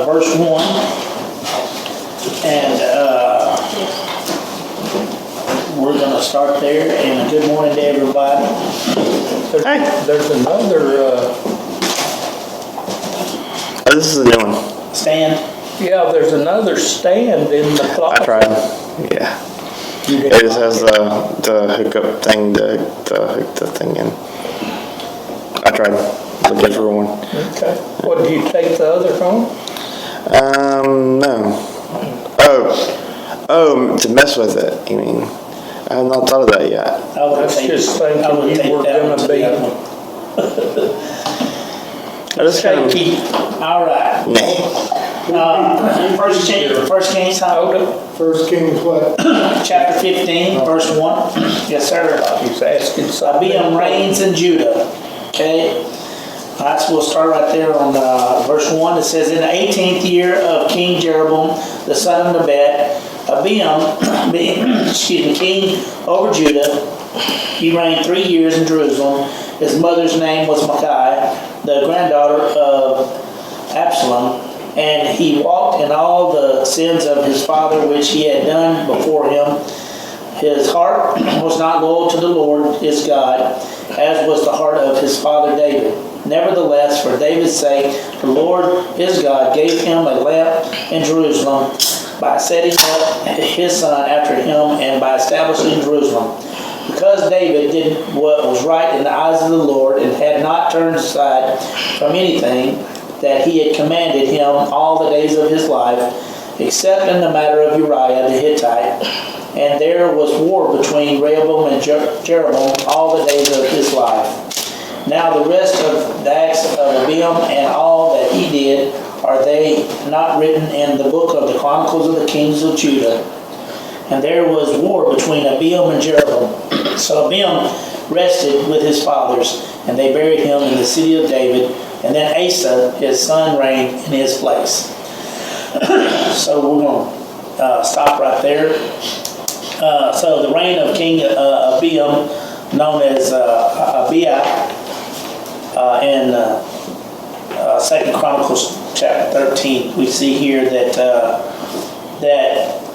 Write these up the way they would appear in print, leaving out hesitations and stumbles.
verse 1, and we're going to start there, and good morning to everybody. There's another, Oh, this is a new one. Stand. there's another stand in the I closet. tried. Yeah. It just has the hookup thing to hook the thing in. I tried. The different one. Okay. What, do you take the other home? No. Oh, to mess with it, you mean? I have not thought of that yet. I would That's take, just I would thinking take you were that one gonna to be. the other one. I just kind of, Shaky. All right. First Kings, Hold it. First Kings what? chapter 15, verse 1. Yes, sir. He's asking something. Abiam reigns in Judah. Okay. All right, so we'll start right there on verse 1. It says, in the 18th year of King Jeroboam, the son of Nebat, Abiam, being king over Judah, he reigned 3 years in Jerusalem. His mother's name was Micaiah, the granddaughter of Absalom, and he walked in all the sins of his father which he had done before him. His heart was not loyal to the Lord his God, as was the heart of his father David. Nevertheless, for David's sake, the Lord his God gave him a lamp in Jerusalem by setting up his son after him and by establishing Jerusalem. Because David did what was right in the eyes of the Lord and had not turned aside from anything that he had commanded him all the days of his life, except in the matter of Uriah the Hittite. And there was war between Rehoboam and Jeroboam all the days of his life. Now the rest of the acts of Abiam and all that he did, are they not written in the book of the Chronicles of the Kings of Judah? And there was war between Abiam and Jeroboam. So Abiam rested with his fathers, and they buried him in the city of David. And then Asa, his son, reigned in his place. So we're going to stop right there. So the reign of King Abiam, known as Abiah, in 2 Chronicles chapter 13, we see here that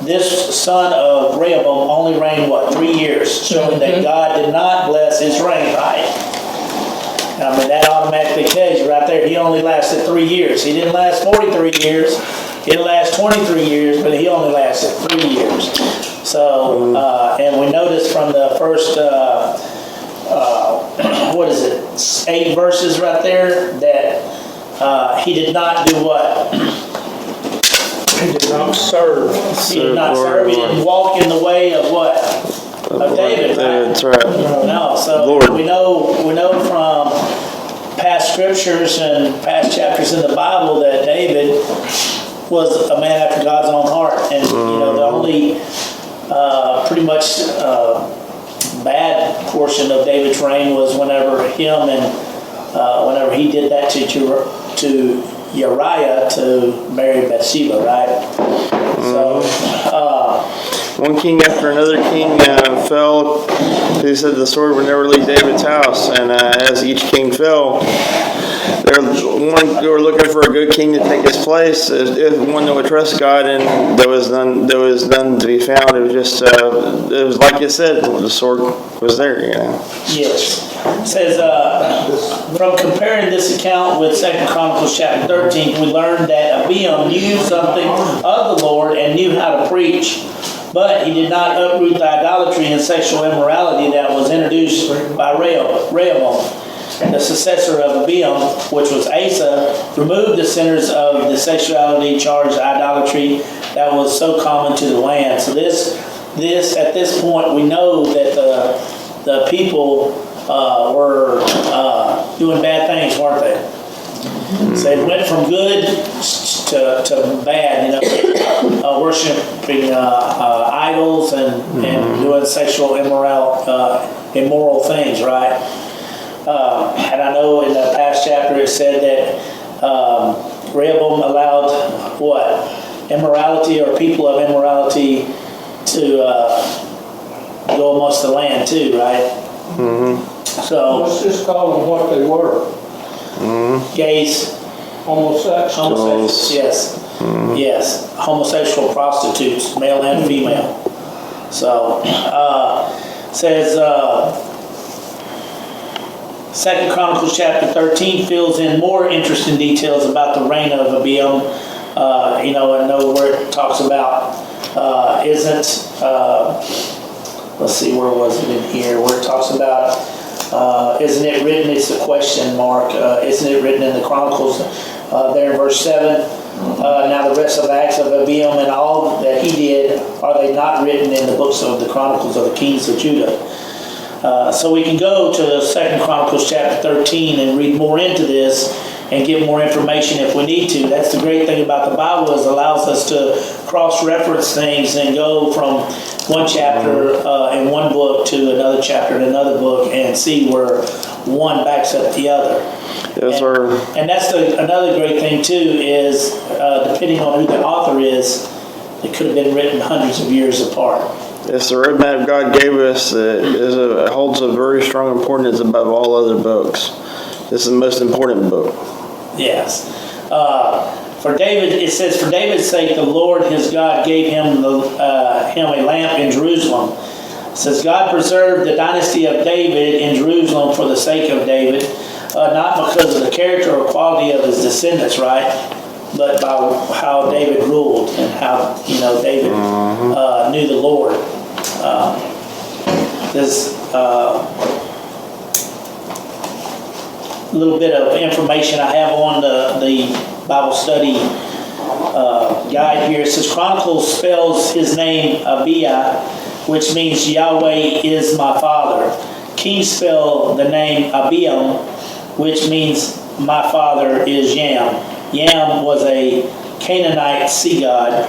this son of Rehoboam only reigned, 3 years, showing that God did not bless his reign, right? I mean, that automatically tells you right there, he only lasted 3 years. He didn't last 43 years. He didn't last 23 years, but he only lasted 3 years. So, and we notice from the first, 8 verses right there, that he did not do what? He did not serve. He did not serve. He didn't walk in the way of what? Of David, right? That's right. No, so Lord. we know from past scriptures and past chapters in the Bible that David was a man after God's own heart, and the only pretty much bad portion of David's reign was whenever he did that to Uriah to marry Bathsheba, right? So. One king after another king fell. He said the sword would never leave David's house, and as each king fell, they were looking for a good king to take his place, if one that would trust God, and there was none to be found. It was just, it was like you said, the sword was there, Yes. It says, from comparing this account with 2 Chronicles chapter 13, we learned that Abiam knew something of the Lord and knew how to preach, but he did not uproot the idolatry and sexual immorality that was introduced by Rehoboam. The successor of Abiam, which was Asa, removed the sinners of the sexuality charged idolatry that was so common to the land. So this at this point, we know that the people were doing bad things, weren't they? So it went from good to bad, worshiping idols and doing sexual immoral things, right? And I know in the past chapter it said that Rehoboam allowed what? Immorality or people of immorality to go amongst the land too, right? So Let's just call them what they were. gays, Homosexual. Homosexuals, yes. Yes, homosexual prostitutes, male and female. So, says, 2 Chronicles chapter 13 fills in more interesting details about the reign of Abiam. I know where it talks about, let's see, where was it in here? Where it talks about, isn't it written, it's a question mark, isn't it written in the Chronicles, there in verse 7? Now the rest of the acts of Abiam and all that he did, are they not written in the books of the Chronicles of the kings of Judah? So we can go to 2 Chronicles chapter 13 and read more into this and get more information if we need to. That's the great thing about the Bible, is it allows us to cross-reference things and go from one chapter in one book to another chapter in another book and see where one backs up the other. Yes, sir. And that's another great thing too, is depending on who the author is, it could have been written hundreds of years apart. Yes, the roadmap God gave us holds a very strong importance above all other books. This is the most important book. Yes. For David, it says, for David's sake, the Lord his God gave him a lamp in Jerusalem. It says, God preserved the dynasty of David in Jerusalem for the sake of David, not because of the character or quality of his descendants, right? But by how David ruled and how, David knew the Lord. This little bit of information I have on the Bible study guide here. It says Chronicles spells his name Abiah, which means Yahweh is my father. Kings spell the name Abiam, which means my father is Yam. Yam was a Canaanite sea god.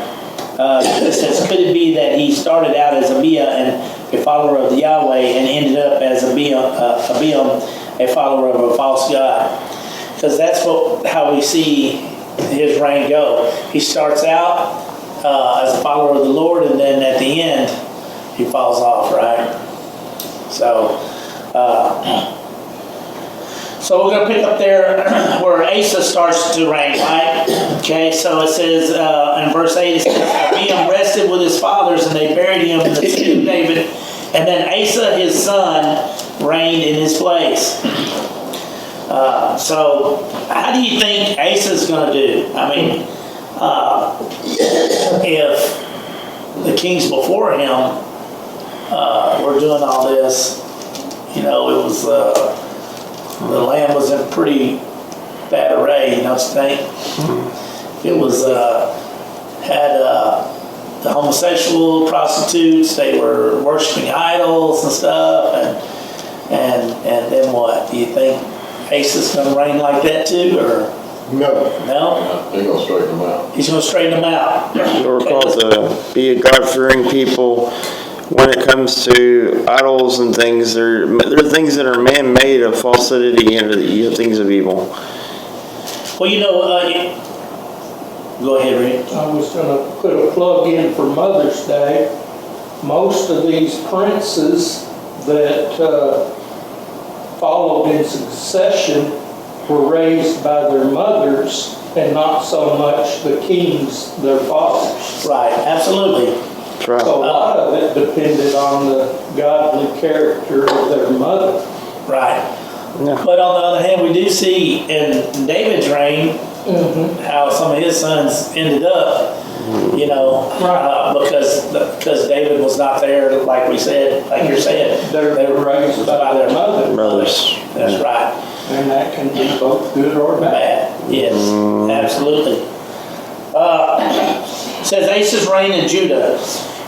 It says, could it be that he started out as Abiah and a follower of Yahweh and ended up as Abiam, a follower of a false god? Because that's how we see his reign go. He starts out as a follower of the Lord, and then at the end, he falls off, right? So we're going to pick up there where Asa starts to reign, right? Okay, so it says in verse 8, it says, Abiam rested with his fathers, and they buried him in the city of David. And then Asa, his son, reigned in his place. So how do you think Asa's going to do? I mean, if the kings before him were doing all this, it was... the land was in pretty bad array, don't you think? It was, had the homosexual prostitutes, they were worshiping idols and stuff, and then what? Do you think Asa's going to reign like that too, or? No. No? They're going to straighten them out. He's going to straighten them out. We're called to be a God-fearing people. When it comes to idols and things, there are things that are man-made of falsity and things of evil. Well, go ahead, Rick. I was going to put a plug in for Mother's Day. Most of these princes that followed in succession were raised by their mothers and not so much the kings, their fathers. Right, absolutely. That's right. So a lot of it depended on the godly character of their mother. Right. Yeah. But on the other hand, we do see in David's reign how some of his sons ended up, because David was not there, like we said, like you're saying. They were raised by their mother. Brothers. That's right. And that can be both good or bad. Yes, absolutely. It says Asa's reign in Judah.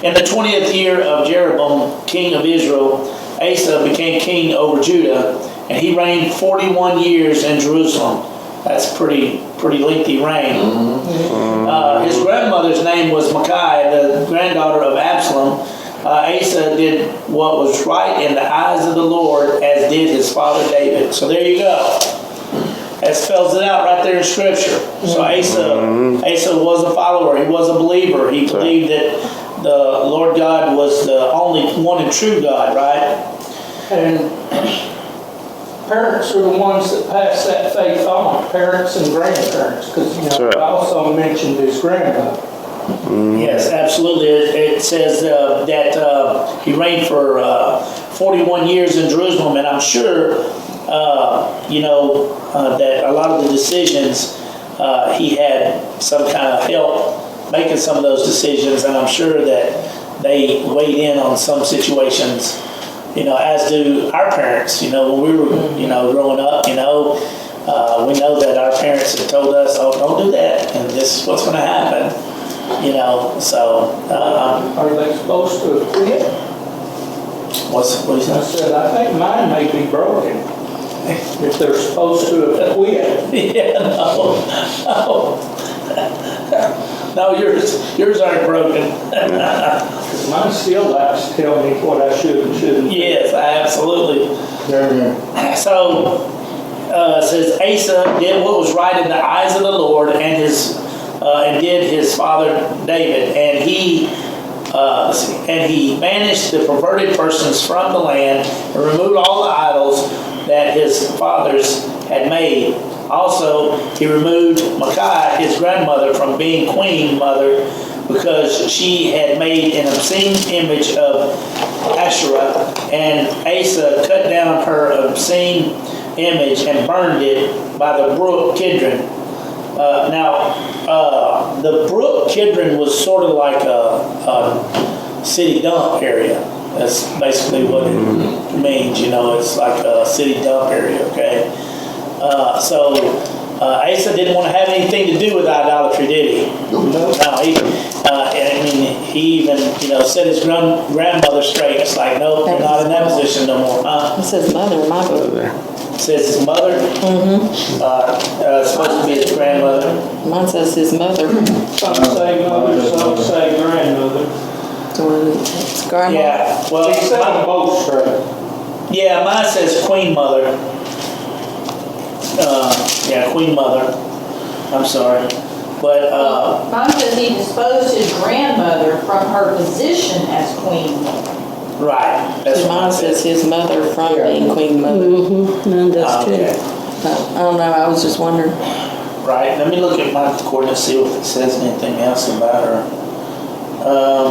In the 20th year of Jeroboam, king of Israel, Asa became king over Judah, and he reigned 41 years in Jerusalem. That's pretty lengthy reign. His grandmother's name was Micaiah, the granddaughter of Absalom. Asa did what was right in the eyes of the Lord, as did his father David. So there you go. That spells it out right there in Scripture. So Asa was a follower. He was a believer. He believed that the Lord God was the only one and true God, right? And parents are the ones that pass that faith on, parents and grandparents, because, That's right. I also mentioned his grandmother. Yes, absolutely. It says that he reigned for 41 years in Jerusalem, and I'm sure, that a lot of the decisions, he had some kind of help making some of those decisions, and I'm sure that they weighed in on some situations, as do our parents. When we were, growing up, we know that our parents had told us, oh, don't do that, and this is what's going to happen. Are they supposed to have quit? What you I say? said, I think mine may be broken, if they're supposed to have quit. Yeah, no, yours aren't broken. Because mine still likes to tell me what I should and shouldn't. Yes, absolutely. Amen. So, it says Asa did what was right in the eyes of the Lord and did his father David, and he banished the perverted persons from the land and removed all the idols that his fathers had made. Also, he removed Micaiah, his grandmother, from being queen mother because she had made an obscene image of Asherah, and Asa cut down her obscene image and burned it by the brook Kidron. The brook Kidron was sort of like a city dump area. That's basically what it means, it's like a city dump area, okay? Asa didn't want to have anything to do with idolatry, did he? No. He even, set his grandmother straight. It's like, no, you're not in that position no more, huh? It says mother in my book. It says his mother. It's supposed to be his grandmother. Mine says his mother. Some say mother, some say grandmother. It's grandma. Yeah, well, He said them both straight. yeah, mine says queen mother. Queen mother. I'm sorry. But, Mine says he disposed his grandmother from her position as queen. right. That's what Mine says his mother from being queen mother. Mine does too. Okay. I don't know, I was just wondering. Right, let me look at my coordinates, see if it says anything else about her.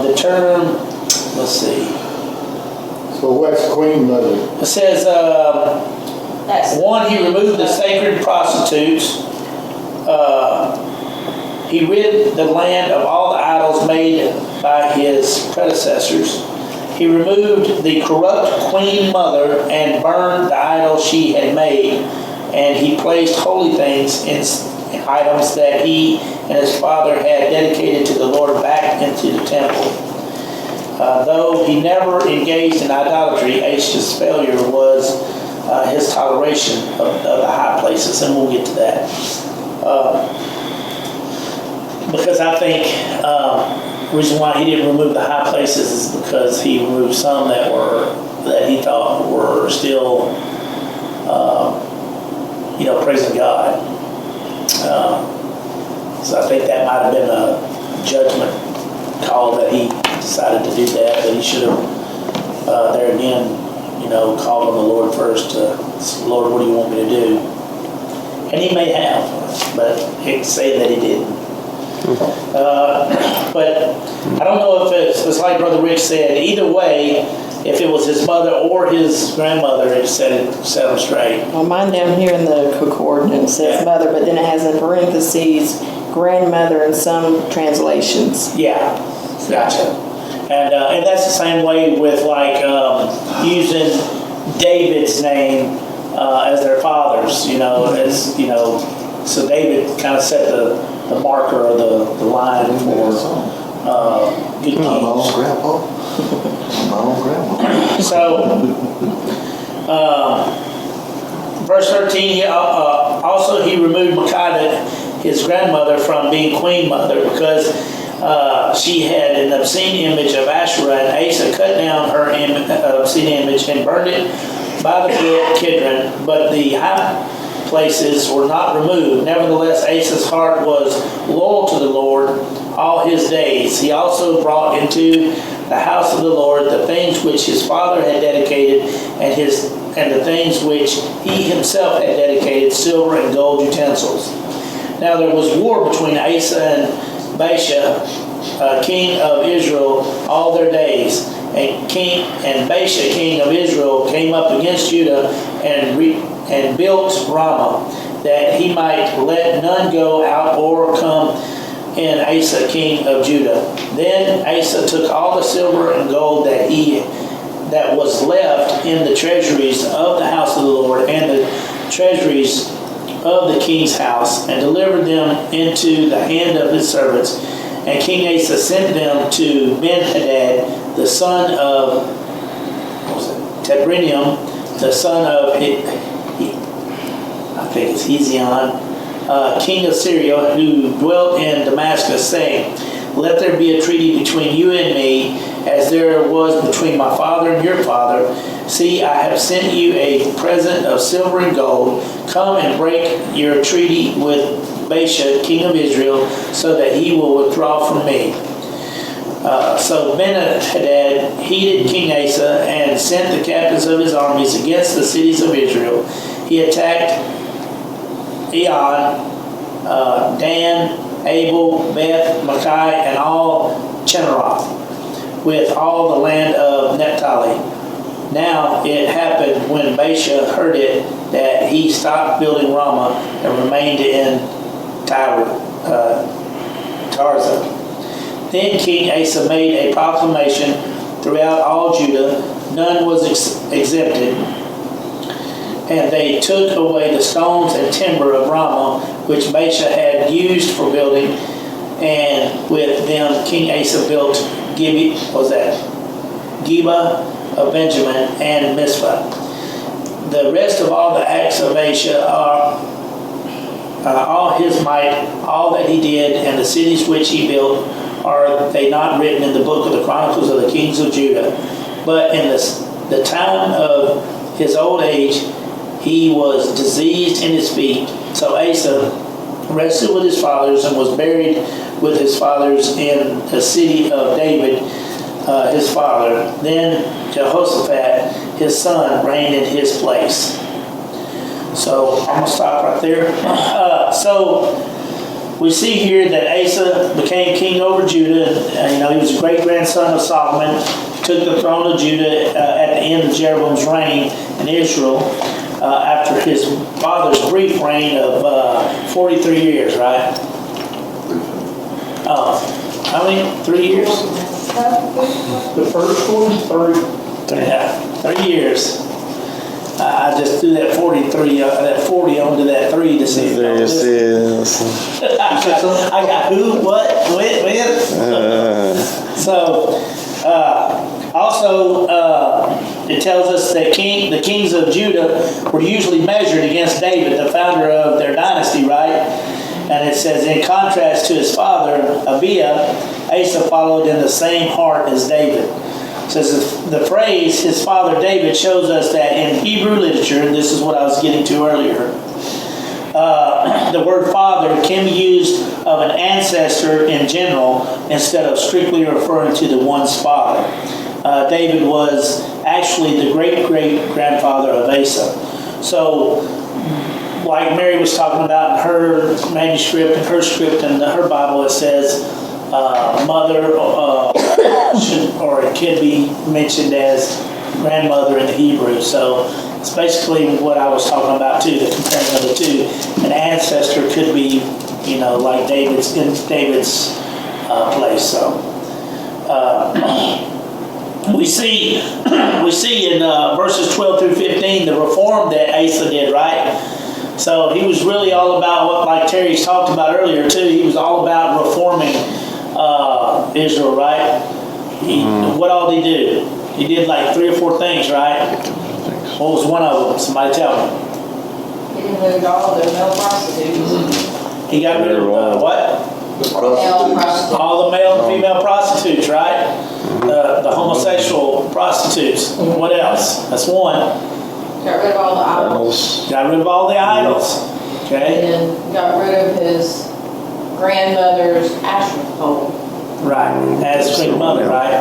The term, let's see. So what's queen mother? It says, That's one, he removed the sacred prostitutes. He rid the land of all the idols made by his predecessors. He removed the corrupt queen mother and burned the idols she had made. And he placed holy things in items that he and his father had dedicated to the Lord back into the temple. Though he never engaged in idolatry, Asa's failure was his toleration of the high places, and we'll get to that. Because I think the reason why he didn't remove the high places is because he removed some that he thought were still, praising God. So I think that might have been a judgment call that he decided to do that, but he should have there again, called on the Lord first Lord, what do you want me to do? And he may have, but it's saying that he didn't. But I don't know if it's like Brother Rick said, either way, if it was his mother or his grandmother, it set him straight. Well, mine down here in the concordance says Yeah. mother, but then it has in parentheses grandmother in some translations. Yeah, gotcha. And that's the same way with using David's name as their father's, so David kind of set the marker or the line for good My own kings. grandpa. My own grandma. So, verse 13, also he removed Micaiah, his grandmother, from being queen mother because she had an obscene image of Asherah, and Asa cut down her obscene image and burned it by the brook Kidron, but the high places were not removed. Nevertheless, Asa's heart was loyal to the Lord all his days. He also brought into the house of the Lord, the things which his father had dedicated, and the things which he himself had dedicated, silver and gold utensils. Now there was war between Asa and Baasha, king of Israel, all their days. And Baasha, king of Israel, came up against Judah and built Ramah, that he might let none go out or come in Asa, king of Judah. Then Asa took all the silver and gold that was left in the treasuries of the house of the Lord and the treasuries of the king's house, and delivered them into the hand of his servants. And King Asa sent them to Ben-Hadad, the son of Tabrinim, the son of Hezion, king of Syria, who dwelt in Damascus, saying, let there be a treaty between you and me, as there was between my father and your father. See, I have sent you a present of silver and gold. Come and break your treaty with Baasha, king of Israel, so that he will withdraw from me. So Ben-Hadad heeded King Asa and sent the captains of his armies against the cities of Israel. He attacked Eon, Dan, Abel, Beth, Makkah, and all Chinneroth, with all the land of Naphtali. Now it happened when Baasha heard it that he stopped building Ramah and remained in Tirzah. Then King Asa made a proclamation throughout all Judah, none was exempted, and they took away the stones and timber of Ramah, which Baasha had used for building, and with them King Asa built Geba of Benjamin and Mizpah. The rest of all the acts of Baasha are all his might, all that he did, and the cities which he built, are they not written in the book of the Chronicles of the kings of Judah? But in the time of his old age, he was diseased in his feet. So Asa rested with his fathers and was buried with his fathers in the city of David, his father. Then Jehoshaphat, his son, reigned in his place. So I'm going to stop right there. So we see here that Asa became king over Judah. He was a great-grandson of Solomon. Took the throne of Judah at the end of Jeroboam's reign in Israel after his father's brief reign of 43 years, right? How many? 3 years? The first one, 3. Yeah, 3 years. I just threw that 43, that 40 onto that 3 to see if y'all listened. I got who, what, when. So, also, it tells us that the kings of Judah were usually measured against David, the founder of their dynasty, right? And it says, in contrast to his father, Abiah, Asa followed in the same heart as David. It says the phrase, his father David, shows us that in Hebrew literature, and this is what I was getting to earlier, the word father can be used of an ancestor in general instead of strictly referring to the one's father. David was actually the great-great-grandfather of Asa. So, like Mary was talking about in her manuscript, in her script, in her Bible, it says mother, or it can be mentioned as grandmother in the Hebrew. So it's basically what I was talking about too, the comparing of the two. An ancestor could be, like David's in David's place. So we see in verses 12 through 15 the reform that Asa did, right? So he was really all about what, like Terry's talked about earlier too, he was all about reforming Israel, right? What all did he do? He did like 3 or 4 things, right? What was one of them? Somebody tell me. He removed all the male prostitutes. He got rid of what? Male prostitutes. All the male and female prostitutes, right? The homosexual prostitutes. What else? That's one. Got rid of all the idols. Got rid of all the idols. Okay? And got rid of his grandmother's Asherah pole. Right, as queen mother, right?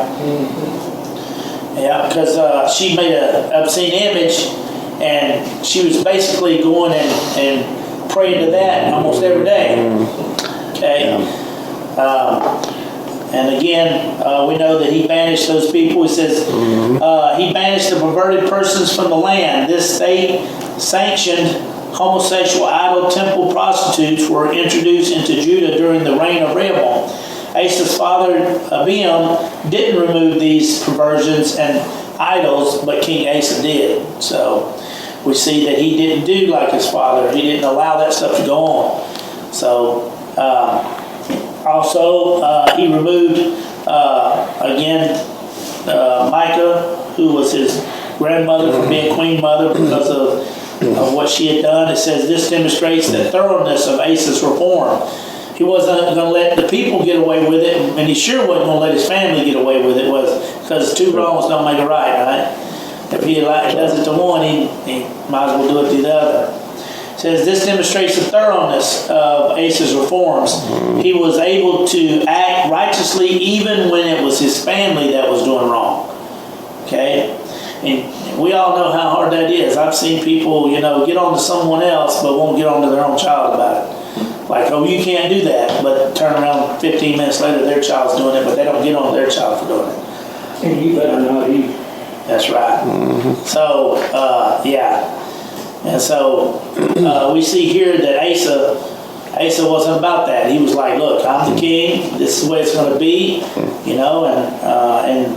Yeah, because she made an obscene image, and she was basically going and praying to that almost every day. Okay? And again, we know that he banished those people. He says, he banished the perverted persons from the land. This state-sanctioned homosexual idol temple prostitutes were introduced into Judah during the reign of Rehoboam. Asa's father, Abiam, didn't remove these perversions and idols, but King Asa did. So we see that he didn't do like his father. He didn't allow that stuff to go on. So, also, he removed, again, Micah, who was his grandmother, from being queen mother because of what she had done. It says this demonstrates the thoroughness of Asa's reform. He wasn't going to let the people get away with it, and he sure wasn't going to let his family get away with it, because two wrongs don't make a right? If he does it to one, he might as well do it to the other. It says this demonstrates the thoroughness of Asa's reforms. He was able to act righteously even when it was his family that was doing wrong. Okay? And we all know how hard that is. I've seen people, get on to someone else but won't get on to their own child about it. Like, oh, you can't do that, but turn around 15 minutes later, their child's doing it, but they don't get on their child for doing it. And you better not eat. That's right. So, yeah. And so, we see here that Asa wasn't about that. He was like, look, I'm the king, this is the way it's going to be, and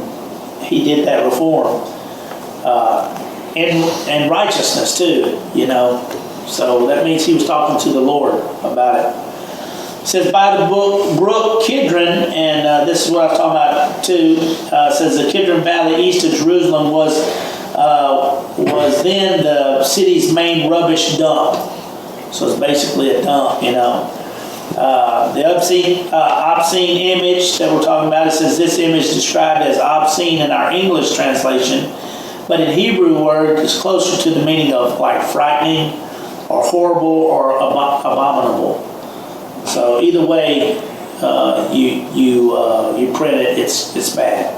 he did that reform. And righteousness too, So that means he was talking to the Lord about it. It says by the brook Kidron, and this is what I was talking about too. Says the Kidron Valley east of Jerusalem was then the city's main rubbish dump. So it's basically a dump, The obscene image that we're talking about, it says this image is described as obscene in our English translation, but in Hebrew word it's closer to the meaning of like frightening or horrible or abominable. So either way you print it, it's bad.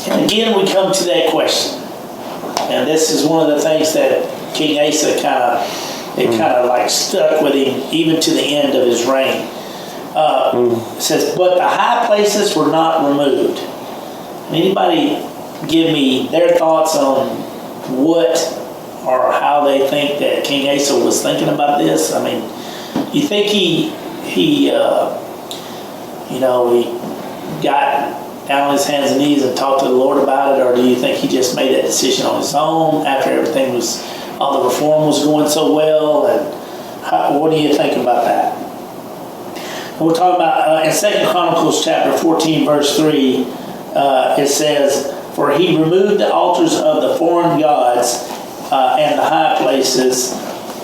And again we come to that question, and this is one of the things that King Asa kind of like stuck with him even to the end of his reign. It says, but the high places were not removed. Anybody give me their thoughts on what or how they think that King Asa was thinking about this? I mean, you think he got down on his hands and knees and talked to the Lord about it, or do you think he just made that decision on his own after all the reform was going so well? And what do you think about that? And we're talking about in 2 Chronicles chapter 14, verse 3, it says, for he removed the altars of the foreign gods and the high places,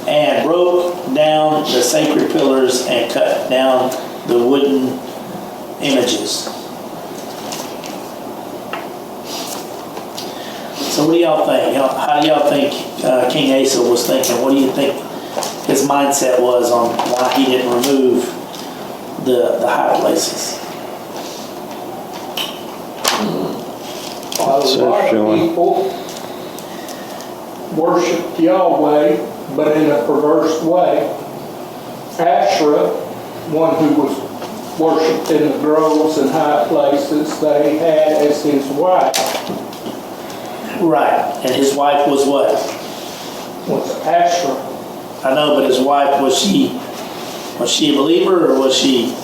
and broke down the sacred pillars and cut down the wooden images. So what do y'all think? How do y'all think King Asa was thinking? What do you think his mindset was on why he didn't remove the high places? A lot of people worshiped Yahweh, but in a perverse way. Asherah, one who was worshipped in the groves and high places, they had as his wife. Right. And his wife was what? Was Asherah. I know, but his wife, was she a believer, or was she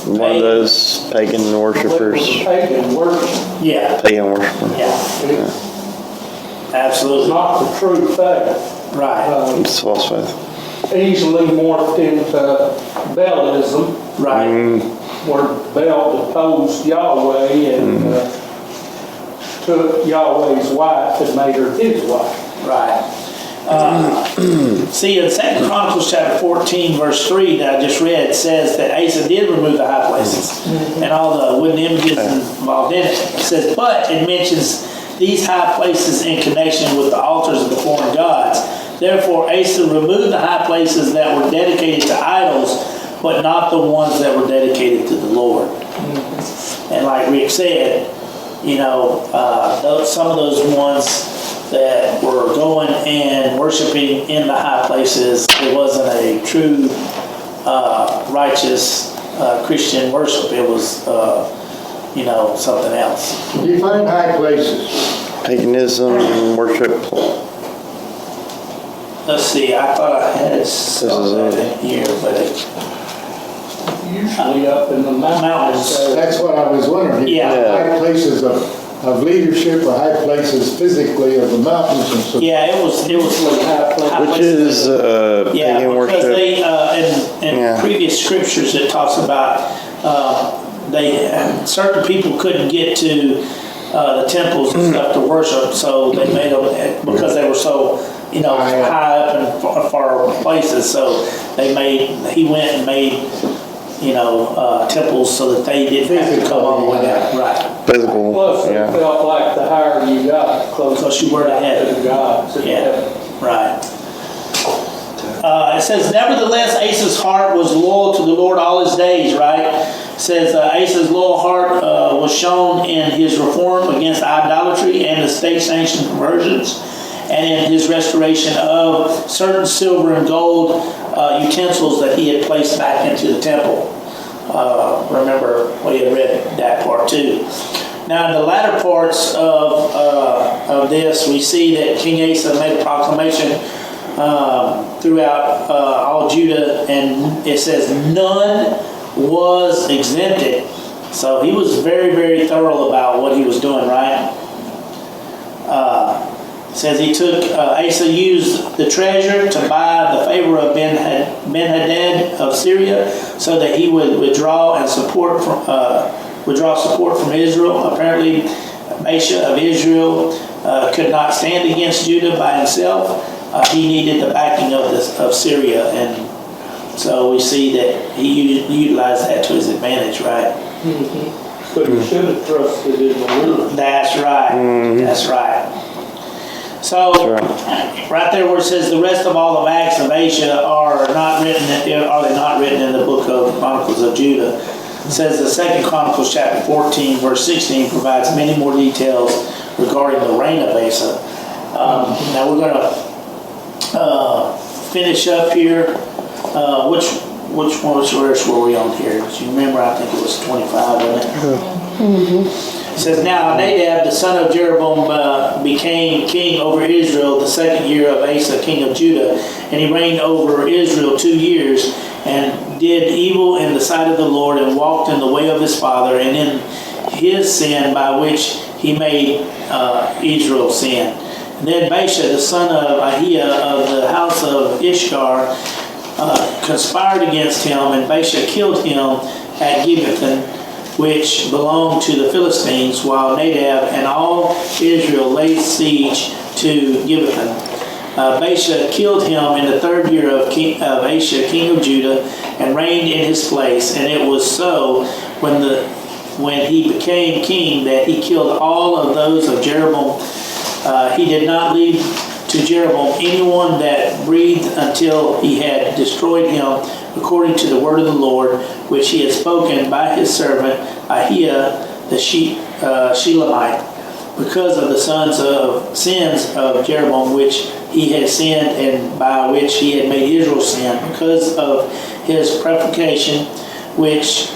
One of those pagan worshipers. Pagan worship. Yeah. Pagan worshiper. Yeah. It's Absolutely. not the true faith. Right. It's false faith. Easily morphed into Baalism, Right. where Baal deposed Yahweh and took Yahweh's wife and made her his wife. Right. See, in 2 Chronicles chapter 14, verse 3 that I just read, says that Asa did remove the high places and all the wooden images involved in it. It says, but it mentions these high places in connection with the altars of the foreign gods. Therefore Asa removed the high places that were dedicated to idols, but not the ones that were dedicated to the Lord. And like Rick said, you know, some of those ones that were going and worshiping in the high places, it wasn't a true righteous Christian worship. It was, you know, something else. Define high places. Paganism, worship. Let's see, I thought I had some of that in here, but Usually up in the Mountains. mountains. That's what I was wondering. Yeah. High places of leadership or high places physically of the mountains and so. yeah, it was high Which places. is Yeah, pagan because worship. they, in Yeah. previous scriptures, it talks about, certain people couldn't get to the temples and stuff to worship, so they made them, because they were so, you know, high up in far places, so he went and made, you know, temples so that they didn't have to come all the way down. Right. Physical, Plus, it yeah. felt like the higher you got, the closer Because you were to heaven. to the gods in Yeah. heaven. Right. It says, nevertheless, Asa's heart was loyal to the Lord all his days, right? It says, Asa's loyal heart was shown in his reform against idolatry and the state-sanctioned conversions, and in his restoration of certain silver and gold utensils that he had placed back into the temple. Remember, we had read that part too. Now, in the latter parts of this, we see that King Asa made a proclamation throughout all Judah, and it says none was exempted. So he was very, very thorough about what he was doing, right? It says he took, Asa used the treasure to buy the favor of Ben-Hadad of Syria, so that he would withdraw support from Israel. Apparently, Baasha of Israel could not stand against Judah by himself. He needed the backing of Syria, and so we see that he utilized that to his advantage, right? But you should have trusted in the Lord. That's right. That's right. So, right there where it says the rest of all of Acts of Asia are they not written in the book of Chronicles of Judah? It says the 2 Chronicles chapter 14 verse 16 provides many more details regarding the reign of Asa. Now we're going to finish up here. Which verse were we on here? Do you remember? I think it was 25, wasn't it? It says, now Nadab, the son of Jeroboam, became king over Israel the second year of Asa, king of Judah. And he reigned over Israel 2 years, and did evil in the sight of the Lord, and walked in the way of his father, and in his sin by which he made Israel sin. And then Baasha, the son of Ahiah of the house of Ishkar, conspired against him, and Baasha killed him at Gibbethon, which belonged to the Philistines, while Nadab and all Israel laid siege to Gibbethon. Baasha killed him in the 3rd year of Asa, king of Judah, and reigned in his place. And it was so when he became king that he killed all of those of Jeroboam. He did not leave to Jeroboam anyone that breathed until he had destroyed him, according to the word of the Lord, which he had spoken by his servant Ahiah the Shelamite, because of the sins of Jeroboam, which he had sinned, and by which he had made Israel sin, because of his provocation with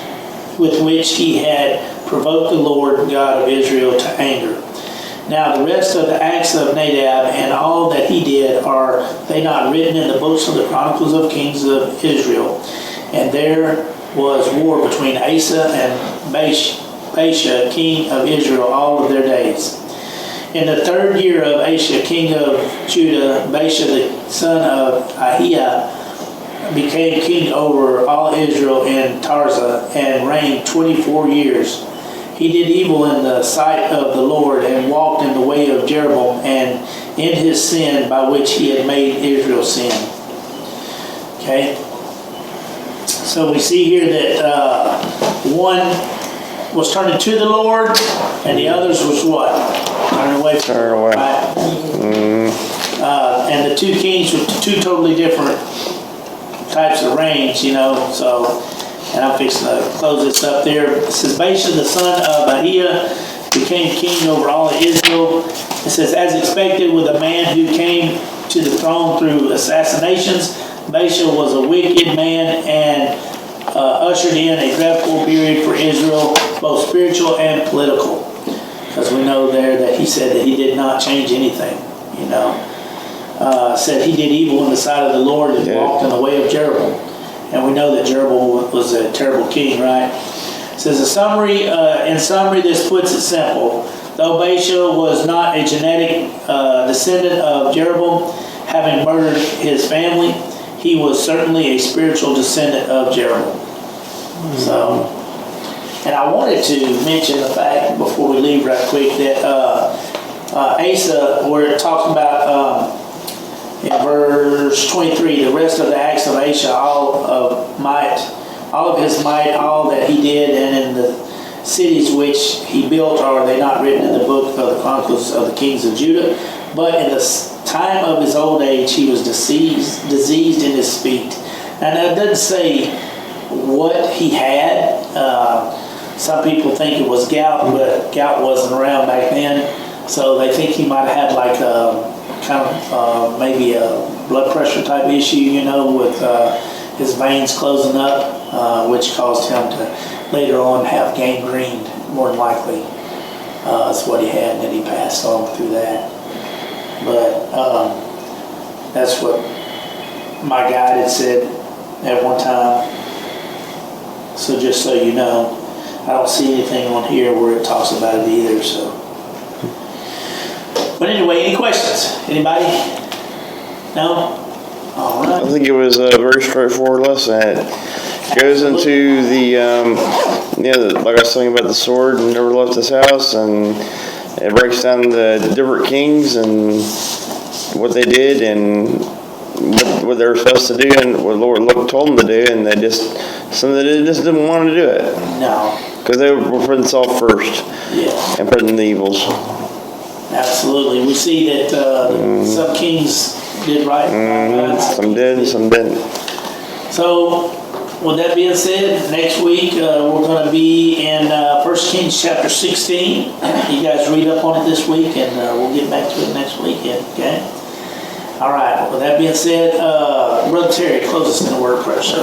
which he had provoked the Lord God of Israel to anger. Now the rest of the acts of Nadab and all that he did, are they not written in the books of the Chronicles of Kings of Israel? And there was war between Asa and Baasha, king of Israel, all of their days. In the 3rd year of Asa, king of Judah, Baasha, the son of Ahiah, became king over all Israel in Tirzah, and reigned 24 years. He did evil in the sight of the Lord, and walked in the way of Jeroboam, and in his sin by which he had made Israel sin. Okay? So we see here that one was turning to the Lord, and the others was what? Turning away from Turn away. Right? And the two kings were two totally different types of reigns, so, and I'm fixing to close this up there. It says, Baasha, the son of Ahiah, became king over all of Israel. It says, as expected with a man who came to the throne through assassinations, Baasha was a wicked man and ushered in a dreadful period for Israel, both spiritual and political. Because we know there that he said that he did not change anything, said he did evil in the sight of the Lord and walked in the way of Jeroboam. And we know that Jeroboam was a terrible king, right? It says in summary, this puts it simple. Though Baasha was not a genetic descendant of Jeroboam, having murdered his family, he was certainly a spiritual descendant of Jeroboam. So, and I wanted to mention the fact, before we leave right quick, that Asa, where it talks about in verse 23, the rest of the acts of Asa, all of his might, all that he did, and in the cities which he built, are they not written in the book of the Chronicles of the Kings of Judah? But in the time of his old age, he was diseased in his feet. Now, that doesn't say what he had. Some people think it was gout, but gout wasn't around back then. So they think he might have had like maybe a blood pressure type issue, with his veins closing up, which caused him to later on have gangrene, more than likely. That's what he had, and then he passed on through that. But that's what my guide had said at one time. So just so you know, I don't see anything on here where it talks about it either. So, but anyway, any questions? Anybody? No? All right. I think it was a very straightforward lesson. It goes into the, like I was talking about the sword and never left his house, and it breaks down the different kings and what they did and what they were supposed to do and what Lord told them to do, and some of them just didn't want to do it. No. Because they were putting themselves first. Yeah. And putting the evils. Absolutely. We see that some kings did right. Some did and some didn't. So, with that being said, next week we're going to be in 1 Kings chapter 16. You guys read up on it this week, and we'll get back to it next weekend, okay? All right. With that being said, Brother Terry, close us in a word of prayer, sir.